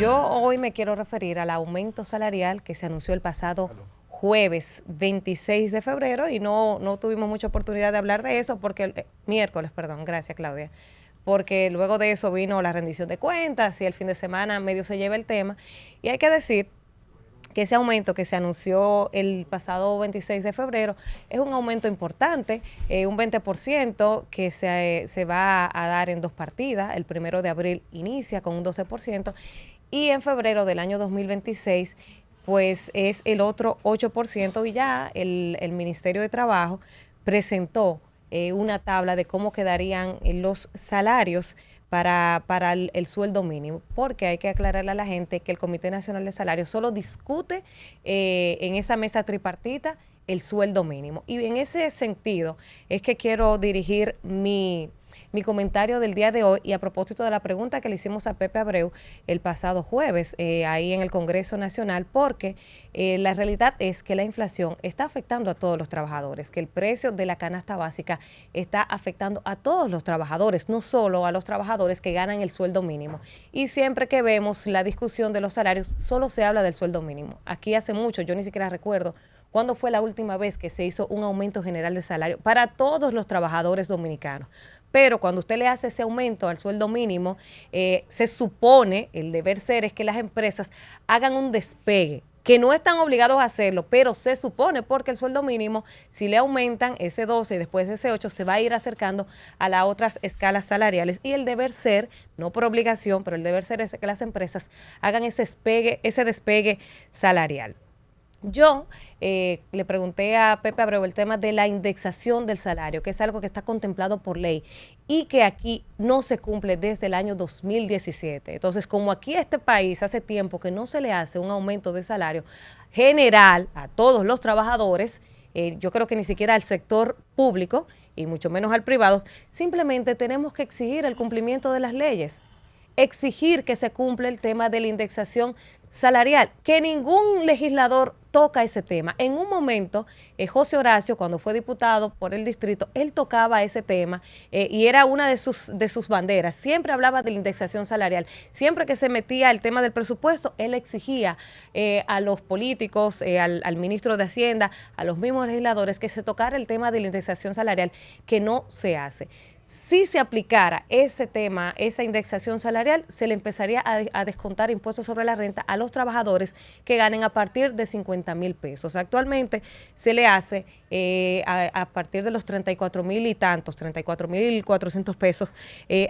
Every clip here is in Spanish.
Yo hoy me quiero referir al aumento salarial que se anunció el pasado jueves 26 de febrero y no tuvimos mucha oportunidad de hablar de eso porque, miércoles, perdón, gracias Claudia, porque luego de eso vino la rendición de cuentas y el fin de semana medio se lleva el tema. Y hay que decir que ese aumento que se anunció el pasado 26 de febrero es un aumento importante, un 20% que se va a dar en dos partidas. El 1 de abril inicia con un 12% y en febrero del año 2026 pues es el otro 8% y ya el Ministerio de Trabajo presentó una tabla de cómo quedarían los salarios para el sueldo mínimo, porque hay que aclararle a la gente que el Comité Nacional de Salarios solo discute en esa mesa tripartita el sueldo mínimo. Y en ese sentido es que quiero dirigir mi comentario del día de hoy y a propósito de la pregunta que le hicimos a Pepe Abreu el pasado jueves ahí en el Congreso Nacional, porque la realidad es que la inflación está afectando a todos los trabajadores, que el precio de la canasta básica está afectando a todos los trabajadores, no solo a los trabajadores que ganan el sueldo mínimo. Y siempre que vemos la discusión de los salarios, solo se habla del sueldo mínimo. Aquí hace mucho, yo ni siquiera recuerdo cuándo fue la última vez que se hizo un aumento general de salario para todos los trabajadores dominicanos. Pero cuando usted le hace ese aumento al sueldo mínimo, se supone, el deber ser es que las empresas hagan un despegue, que no están obligados a hacerlo, pero se supone porque el sueldo mínimo, si le aumentan ese 12 y después ese 8, se va a ir acercando a las otras escalas salariales. Y el deber ser, no por obligación, pero el deber ser es que las empresas hagan ese despegue salarial. Yo le pregunté a Pepe Abreu el tema de la indexación del salario, que es algo que está contemplado por ley y que aquí no se cumple desde el año 2017. Entonces, como aquí a este país hace tiempo que no se le hace un aumento de salario general a todos los trabajadores, yo creo que ni siquiera al sector público y mucho menos al privado, simplemente tenemos que exigir el cumplimiento de las leyes, exigir que se cumpla el tema de la indexación salarial, que ningún legislador toca ese tema. En un momento, José Horacio, cuando fue diputado por el distrito, él tocaba ese tema y era una de sus banderas. Siempre hablaba de la indexación salarial. Siempre que se metía el tema del presupuesto, él exigía a los políticos, al ministro de Hacienda, a los mismos legisladores, que se tocara el tema de la indexación salarial, que no se hace. Si se aplicara ese tema, esa indexación salarial, se le empezaría a descontar impuestos sobre la renta a los trabajadores que ganen a partir de 50,000 pesos. Actualmente se le hace a partir de los 34,000 y tantos, 34,400 pesos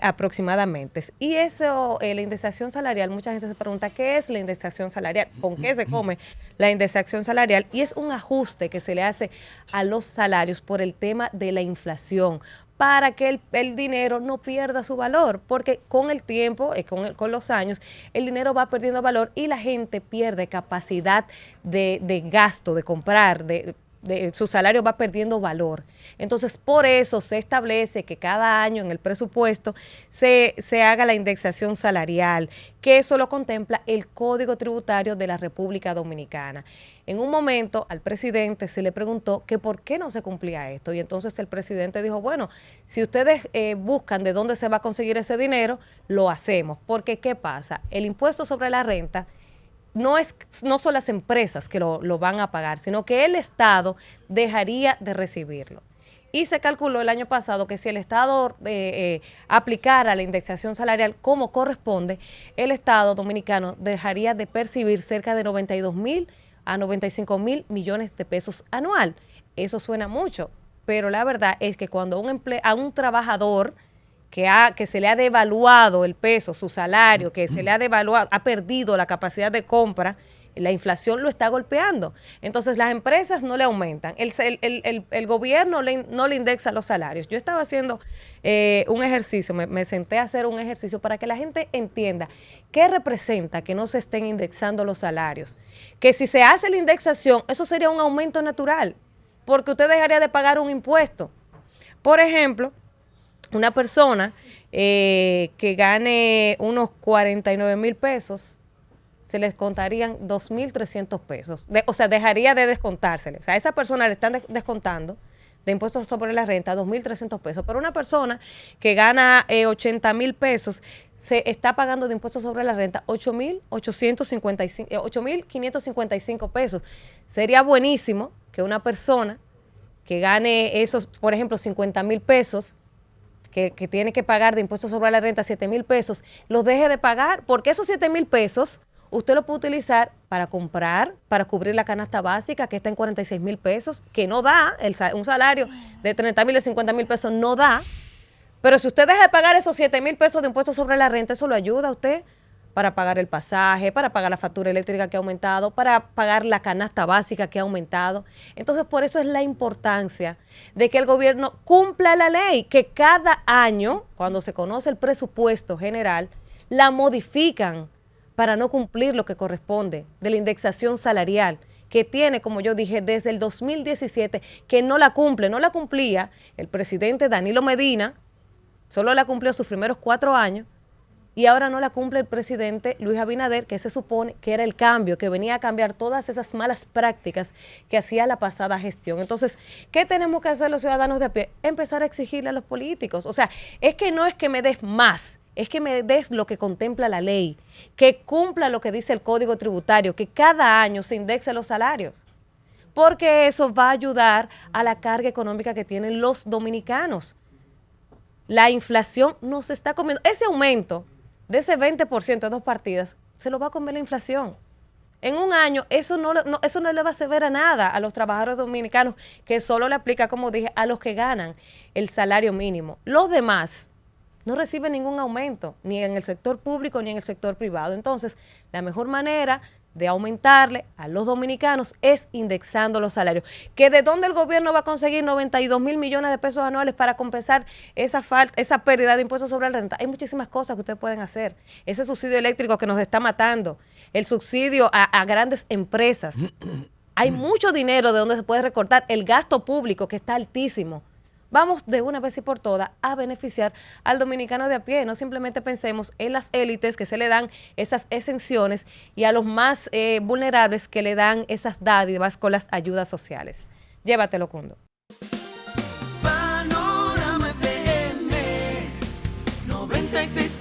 aproximadamente. Y eso, la indexación salarial, mucha gente se pregunta, ¿qué es la indexación salarial? ¿Con qué se come la indexación salarial? Y es un ajuste que se le hace a los salarios por el tema de la inflación, para que el dinero no pierda su valor, porque con el tiempo, con los años, el dinero va perdiendo valor y la gente pierde capacidad de gasto, de comprar, su salario va perdiendo valor. Entonces, por eso se establece que cada año en el presupuesto se haga la indexación salarial, que eso lo contempla el Código Tributario de la República Dominicana. En un momento al presidente se le preguntó que por qué no se cumplía esto y entonces el presidente dijo, bueno, si ustedes buscan de dónde se va a conseguir ese dinero, lo hacemos. Porque, ¿qué pasa? El impuesto sobre la renta no son las empresas que lo van a pagar, sino que el Estado dejaría de recibirlo. Y se calculó el año pasado que si el Estado aplicara la indexación salarial como corresponde, el Estado dominicano dejaría de percibir cerca de 92,000 a 95,000 millones de pesos anual. Eso suena mucho, pero la verdad es que cuando a un trabajador que se le ha devaluado el peso, su salario, que se le ha devaluado, ha perdido la capacidad de compra, la inflación lo está golpeando. Entonces las empresas no le aumentan, el gobierno no le indexa los salarios. Yo estaba haciendo un ejercicio, me senté a hacer un ejercicio para que la gente entienda qué representa que no se estén indexando los salarios. Que si se hace la indexación, eso sería un aumento natural, porque usted dejaría de pagar un impuesto. Por ejemplo, una persona que gane unos 49,000 pesos, se les contarían 2,300 pesos. O sea, dejaría de descontársele. O sea, a esa persona le están descontando de impuestos sobre la renta, 2.300 pesos. Pero una persona que gana 80.000 pesos se está pagando de impuestos sobre la renta 8.555 pesos. Sería buenísimo que una persona que gane esos, por ejemplo, 50.000 pesos, que tiene que pagar de impuestos sobre la renta 7.000 pesos, los deje de pagar, porque esos 7.000 pesos usted lo puede utilizar para comprar, para cubrir la canasta básica, que está en 46.000 pesos, que no da, un salario de 30.000, de 50.000 pesos no da, pero si usted deja de pagar esos 7.000 pesos de impuestos sobre la renta, eso lo ayuda a usted para pagar el pasaje, para pagar la factura eléctrica que ha aumentado, para pagar la canasta básica que ha aumentado. Entonces, por eso es la importancia de que el gobierno cumpla la ley, que cada año, cuando se conoce el presupuesto general, la modifican para no cumplir lo que corresponde de la indexación salarial, que tiene, como yo dije, desde el 2017, que no la cumple, no la cumplía el presidente Danilo Medina, solo la cumplió sus primeros 4 años, y ahora no la cumple el presidente Luis Abinader, que se supone que era el cambio, que venía a cambiar todas esas malas prácticas que hacía la pasada gestión. Entonces, ¿qué tenemos que hacer los ciudadanos de a pie? Empezar a exigirle a los políticos. O sea, es que no es que me des más, es que me des lo que contempla la ley, que cumpla lo que dice el Código Tributario, que cada año se indexe los salarios, porque eso va a ayudar a la carga económica que tienen los dominicanos. La inflación nos está comiendo. Ese aumento de ese 20% de 2 partidas, se lo va a comer la inflación. En un año, eso no le va a servir a nada a los trabajadores dominicanos, que solo le aplica, como dije, a los que ganan el salario mínimo. Los demás no reciben ningún aumento, ni en el sector público ni en el sector privado. Entonces, la mejor manera de aumentarle a los dominicanos es indexando los salarios. ¿Que de dónde el gobierno va a conseguir 92.000 millones de pesos anuales para compensar esa pérdida de impuestos sobre la renta? Hay muchísimas cosas que ustedes pueden hacer. Ese subsidio eléctrico que nos está matando, el subsidio a grandes empresas. Hay mucho dinero de donde se puede recortar, el gasto público que está altísimo. Vamos de una vez y por todas a beneficiar al dominicano de a pie. No simplemente pensemos en las élites que se le dan esas exenciones y a los más vulnerables que le dan esas dádivas con las ayudas sociales. Llévatelo, Cundo. Panorama FM 96.